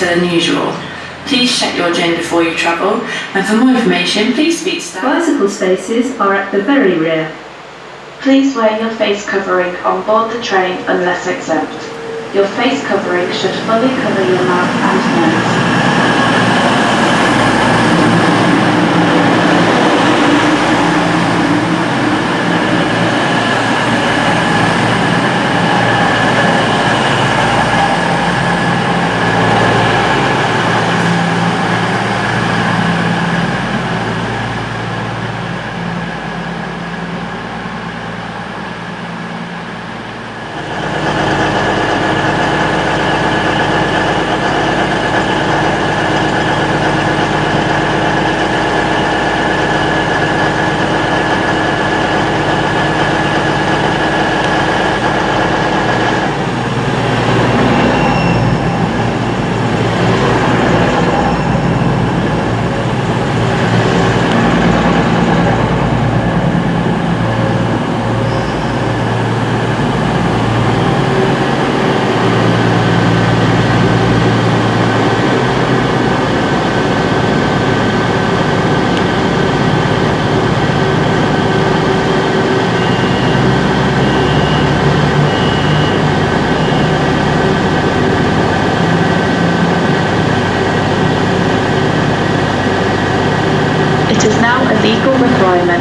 later than usual. Please check your journey before you travel, and for more information, please speak to staff. Bicycle spaces are at the very rear. Please wear your face covering on board the train unless exempt. Your face covering should fully cover your mouth and nose.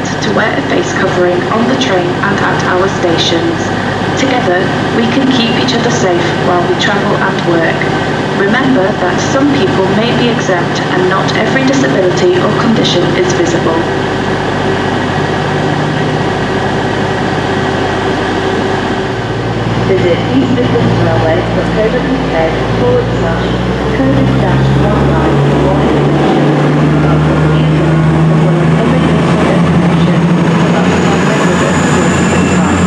To wear a face covering on the train and at our stations. Together, we can keep each other safe while we travel and work. Remember that some people may be exempt and not every disability or condition is visible. Visit East Midlands Railway.co.uk/COVID-19 for information about the future as well as other useful information about the regular service time.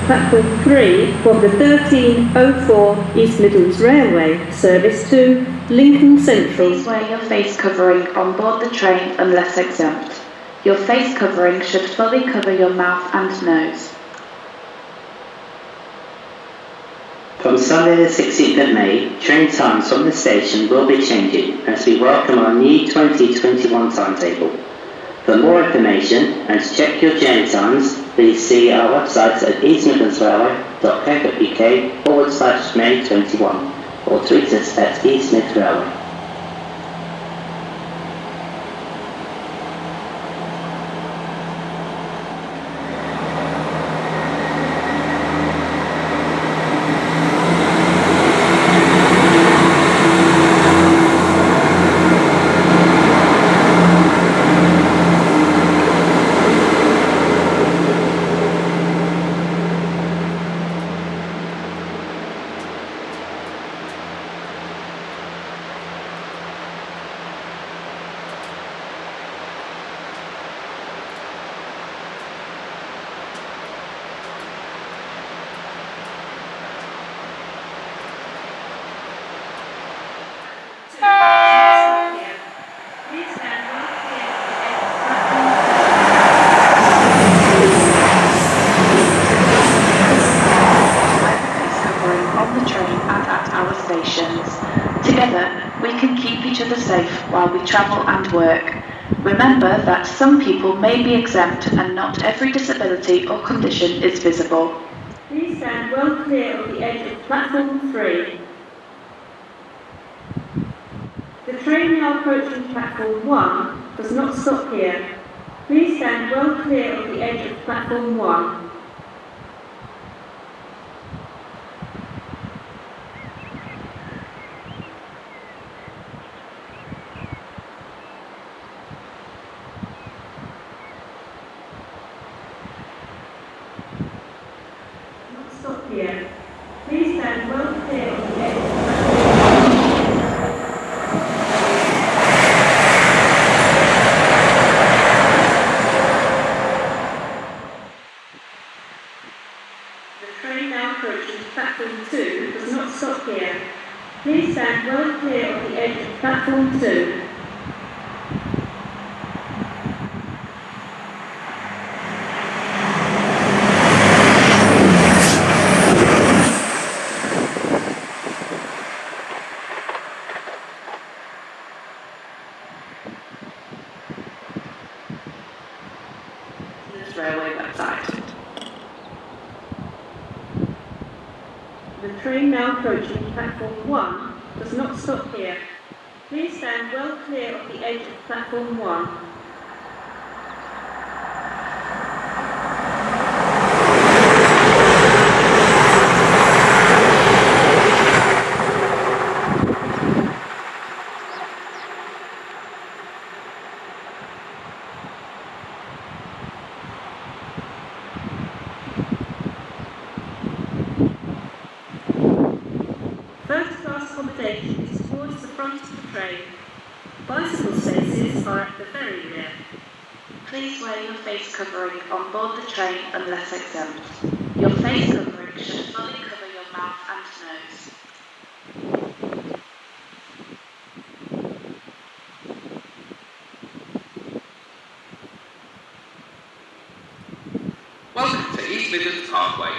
Platform 3 from the 1304 East Midlands Railway service to Lincoln Central. Please wear your face covering on board the train unless exempt. Your face covering should fully cover your mouth and nose. From Sunday the 16th of May, train times from the station will be changing as we welcome our new 2021 timetable. For more information and to check your journey times, please see our website at eastmidlandsrailway.co.uk/May21 or tweet us at East Mid Railway. While we travel and work. Remember that some people may be exempt and not every disability or condition is visible. Please stand well clear of the edge of platform 3. The train now approaching platform 1 does not stop here. Please stand well clear of the edge of platform 1. Here. Please stand well clear of the edge of the train now approaching platform 2 does not stop here. Please stand well clear of the edge of platform 2. train now approaching platform 1 does not stop here. Please stand well clear of the edge of platform 1. First-class accommodation is towards the front of the train. Bicycle spaces are at the very rear. Please wear your face covering on board the train unless exempt. Your face covering should fully cover your mouth and nose. Welcome to East Midlands Parkway.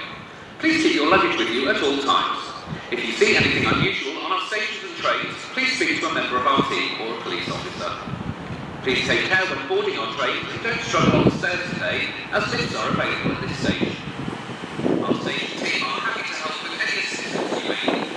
Please keep your luggage with you at all times. If you see anything unusual on our stations and trains, please speak to a member of our team or a police officer. Please take care when boarding our trains and don't struggle on the stairs today, as lifts are available at this station. Our station team are happy to help with any assistance you may need.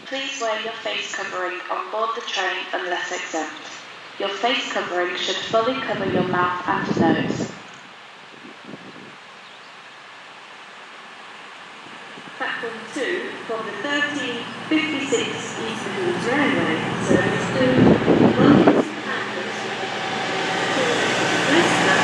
Please wear your face covering on board the train unless exempt. Your face covering should fully cover your mouth and nose. Platform 2 from the 1356 East Midlands Railway service to London, Leicester,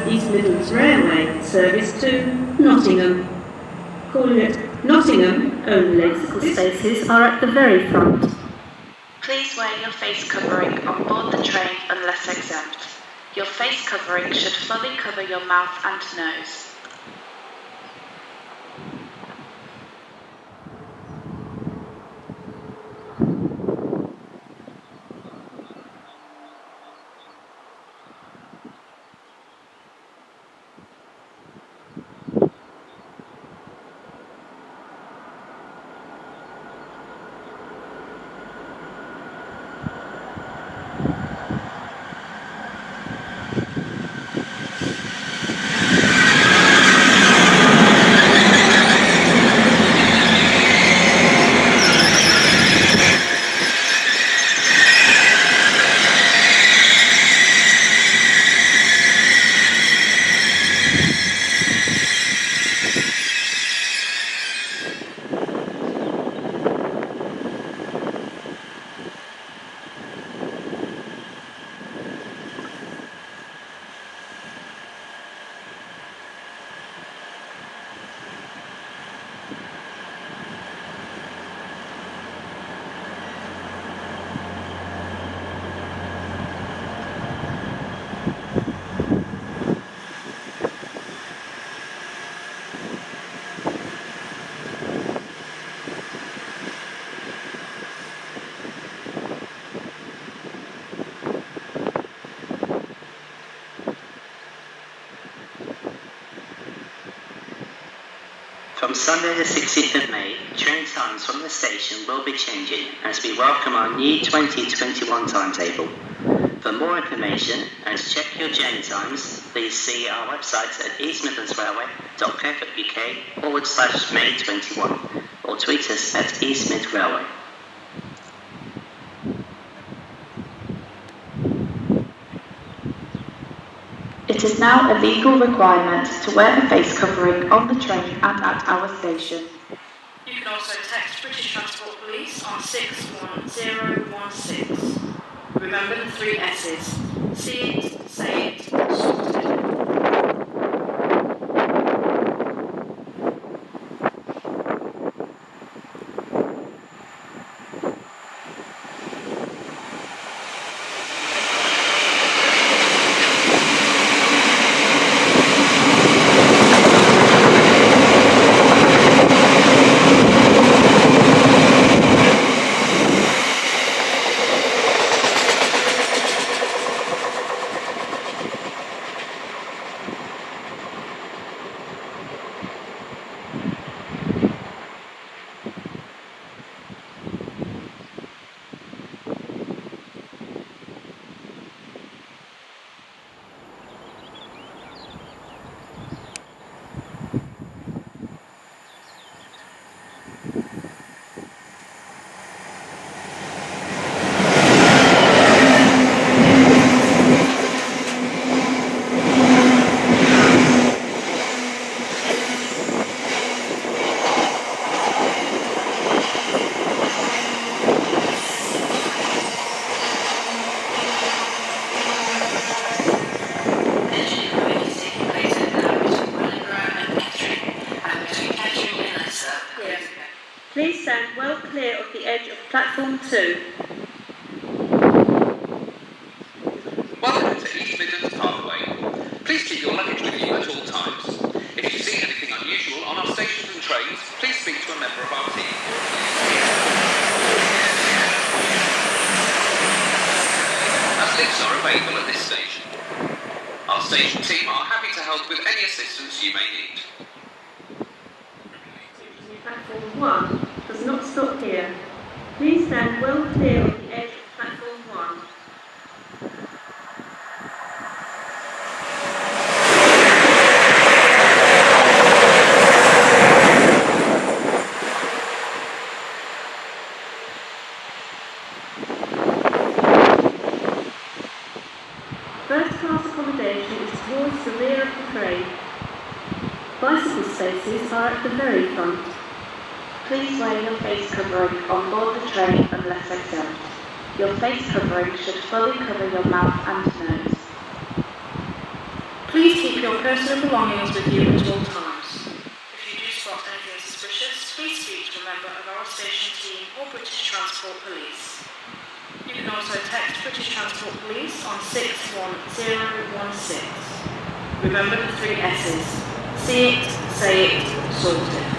East Midlands Railway service to Nottingham, calling at Nottingham only. Bicycle spaces are at the very front. Please wear your face covering on board the train unless exempt. Your face covering should fully cover your mouth and nose. From Sunday the 16th of May, train times from the station will be changing as we welcome our new 2021 timetable. For more information and to check your journey times, please see our website at eastmidlandsrailway.co.uk/May21 or tweet us at eastmidrailway. It is now a legal requirement to wear a face covering on the train and at our station. You can also text British Transport Police on 61016. Remember the 3 S's. See it, say it, sort it. Please stand well clear of the edge of platform 2. Welcome to East Midlands Parkway. Please keep your luggage with you at all times. If you see anything unusual on our stations and trains, please speak to a member of our team. As lifts are available at this station. Our station team are happy to help with any assistance you may need. Platform 1 does not stop here. Please stand well clear of the edge of platform 1. First class accommodation is towards the rear of the train. Bicycle spaces are at the very front. Please wear your face covering on board the train unless exempt. Your face covering should fully cover your mouth and nose. Please keep your personal belongings with you at all times. If you do spot anything suspicious, please speak to a member of our station team or British Transport Police. You can also text British Transport Police on 61016. Remember the 3 S's. See it, say it, sort it.